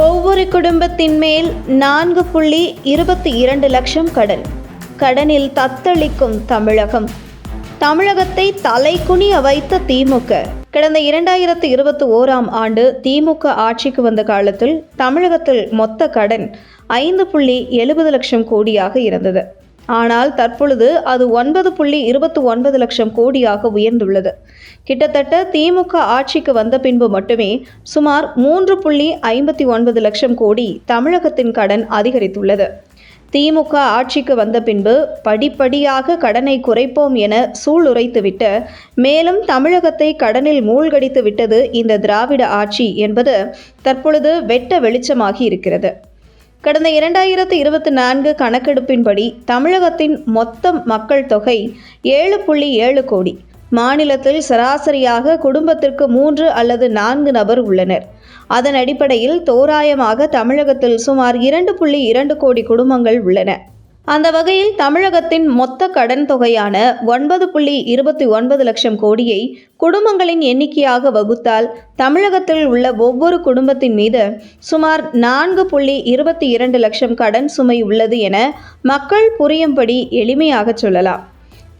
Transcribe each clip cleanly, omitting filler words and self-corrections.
ஒவ்வொரு குடும்பத்தின் மேல் 4.22 லட்சம் கடன். கடனில் தத்தளிக்கும் தமிழகம். தமிழகத்தை தலைகுனிய வைத்த திமுக. கடந்த 2021ஆம் ஆண்டு திமுக ஆட்சிக்கு வந்த காலத்தில் தமிழகத்தில் மொத்த கடன் 5.70 லட்சம் கோடியாக இருந்தது. ஆனால் தற்பொழுது அது 9.29 லட்சம் கோடியாக உயர்ந்துள்ளது. கிட்டத்தட்ட திமுக ஆட்சிக்கு வந்த பின்பு மட்டுமே சுமார் 3.59 லட்சம் கோடி தமிழகத்தின் கடன் அதிகரித்துள்ளது. திமுக ஆட்சிக்கு வந்த பின்பு படிப்படியாக கடனை குறைப்போம் என சூளுரைத்துவிட்டு மேலும் தமிழகத்தை கடனில் மூழ்கடித்து விட்டது இந்த திராவிட ஆட்சி என்பது தற்பொழுது வெட்ட வெளிச்சமாகி இருக்கிறது. கடந்த 2024 கணக்கெடுப்பின்படி தமிழகத்தின் மொத்த மக்கள் தொகை 7.7 கோடி. மாநிலத்தில் சராசரியாக குடும்பத்திற்கு 3 அல்லது 4 நபர் உள்ளனர். அதன் அடிப்படையில் தோராயமாக தமிழகத்தில் சுமார் 2.2 கோடி குடும்பங்கள் உள்ளன. அந்த வகையில் தமிழகத்தின் மொத்த கடன் தொகையான 9.29 லட்சம் கோடியை குடும்பங்களின் எண்ணிக்கையாக வகுத்தால் தமிழகத்தில் உள்ள ஒவ்வொரு குடும்பத்தின் மீது சுமார் 4.22 லட்சம் கடன் சுமை உள்ளது என மக்கள் புரியும்படி எளிமையாக சொல்லலாம்.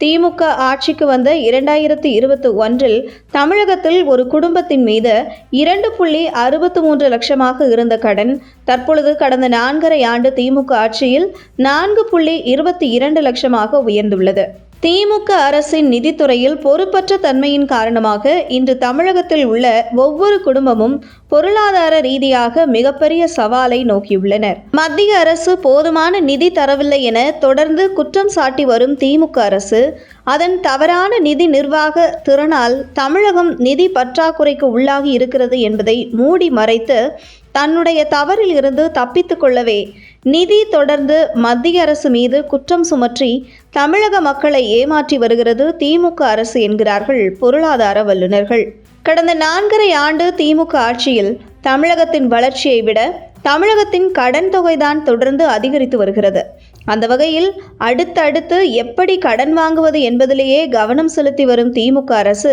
திமுக ஆட்சிக்கு வந்த 2021இல் தமிழகத்தில் ஒரு குடும்பத்தின் மீது 2.63 லட்சமாக இருந்த கடன் தற்பொழுது கடந்த 4.5 ஆண்டு திமுக ஆட்சியில் 4.22 லட்சமாக உயர்ந்துள்ளது. திமுக அரசின் நிதித்துறையில் பொறுப்பற்ற தன்மையின் காரணமாக இன்று தமிழகத்தில் உள்ள ஒவ்வொரு குடும்பமும் பொருளாதார ரீதியாக மிகப்பெரிய சவாலை நோக்கியுள்ளனர். மத்திய அரசு போதுமான நிதி தரவில்லை என தொடர்ந்து குற்றம் சாட்டி வரும் திமுக அரசு அதன் தவறான நிதி நிர்வாக திறனால் தமிழகம் நிதி பற்றாக்குறைக்கு உள்ளாகி இருக்கிறது என்பதை மூடி மறைத்து தன்னுடைய தவறில் இருந்து தப்பித்துக் கொள்ளவே நிதி தொடர்ந்து மத்திய அரசு மீது குற்றம் சுமற்றி தமிழக மக்களை ஏமாற்றி வருகிறது திமுக அரசு என்கிறார்கள் பொருளாதார வல்லுநர்கள். கடந்த 4.5 ஆண்டு திமுக ஆட்சியில் தமிழகத்தின் வளர்ச்சியை விட தமிழகத்தின் கடன் தொகைதான் தொடர்ந்து அதிகரித்து வருகிறது. அந்த வகையில் அடுத்தடுத்து எப்படி கடன் வாங்குவது என்பதிலேயே கவனம் செலுத்தி வரும் திமுக அரசு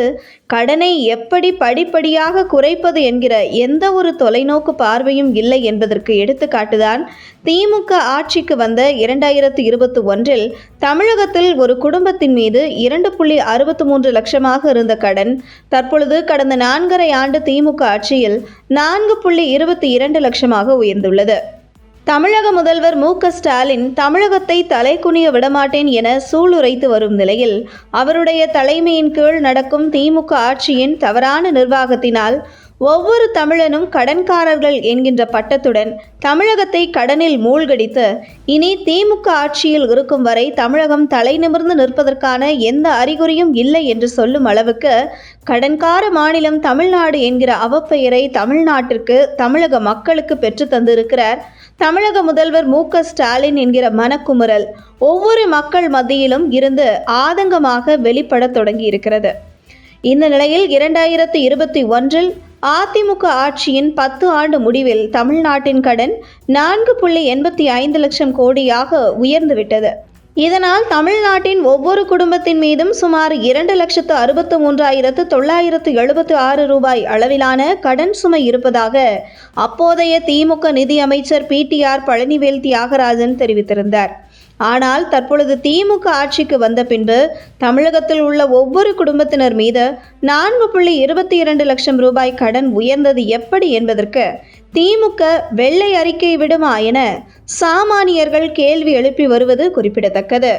கடனை எப்படி படிப்படியாக குறைப்பது என்கிற எந்த ஒரு தொலைநோக்கு பார்வையும் இல்லை என்பதற்கு எடுத்துக்காட்டுதான் திமுக ஆட்சிக்கு வந்த 2021இல் தமிழகத்தில் ஒரு குடும்பத்தின் மீது 2.63 லட்சமாக இருந்த கடன் தற்பொழுது கடந்த 4.5 ஆண்டு திமுக ஆட்சியில் 4.22 லட்சமாக உயர்ந்துள்ளது. தமிழக முதல்வர் மு.க. ஸ்டாலின் தமிழகத்தை தலைகுனிய விடமாட்டேன் என சூளுரைத்து வரும் நிலையில் அவருடைய தலைமையின் கீழ் நடக்கும் திமுக ஆட்சியின் தவறான நிர்வாகத்தினால் ஒவ்வொரு தமிழனும் கடன்காரர்கள் என்கின்ற பட்டத்துடன் தமிழகத்தை கடனில் மூழ்கடித்து இனி திமுக ஆட்சியில் இருக்கும் வரை தமிழகம் தலை நிமிர்ந்து நிற்பதற்கான எந்த அறிகுறியும் இல்லை என்று சொல்லும் அளவுக்கு கடன்கார மாநிலம் தமிழ்நாடு என்கிற அவப்பெயரை தமிழ்நாட்டிற்கு தமிழக மக்களுக்கு பெற்று தந்திருக்கிறார் தமிழக முதல்வர் மு.க. ஸ்டாலின் என்கிற மனக்குமுறல் ஒவ்வொரு மக்கள் மத்தியிலும் இருந்து ஆதங்கமாக வெளிப்பட தொடங்கி இருக்கிறது. இந்த நிலையில் 2021இல் அதிமுக ஆட்சியின் 10 ஆண்டு முடிவில் தமிழ்நாட்டின் கடன் 4.85 லட்சம் கோடியாக உயர்ந்துவிட்டது. இதனால் தமிழ்நாட்டின் ஒவ்வொரு குடும்பத்தின் மீதும் சுமார் 2,63,976 ரூபாய் அளவிலான கடன் சுமை இருப்பதாக அப்போதைய திமுக நிதி அமைச்சர் PTR பழனிவேல் தியாகராஜன் தெரிவித்திருந்தார். ஆனால் தற்பொழுது திமுக ஆட்சிக்கு வந்த பின்பு தமிழகத்தில் உள்ள ஒவ்வொரு குடும்பத்தினர் மீது 4.22 லட்சம் ரூபாய் கடன் உயர்ந்தது எப்படி என்பதற்கு திமுக வெள்ளை அறிக்கை விடுமா என சாமானியர்கள் கேள்வி எழுப்பி வருவது குறிப்பிடத்தக்கது.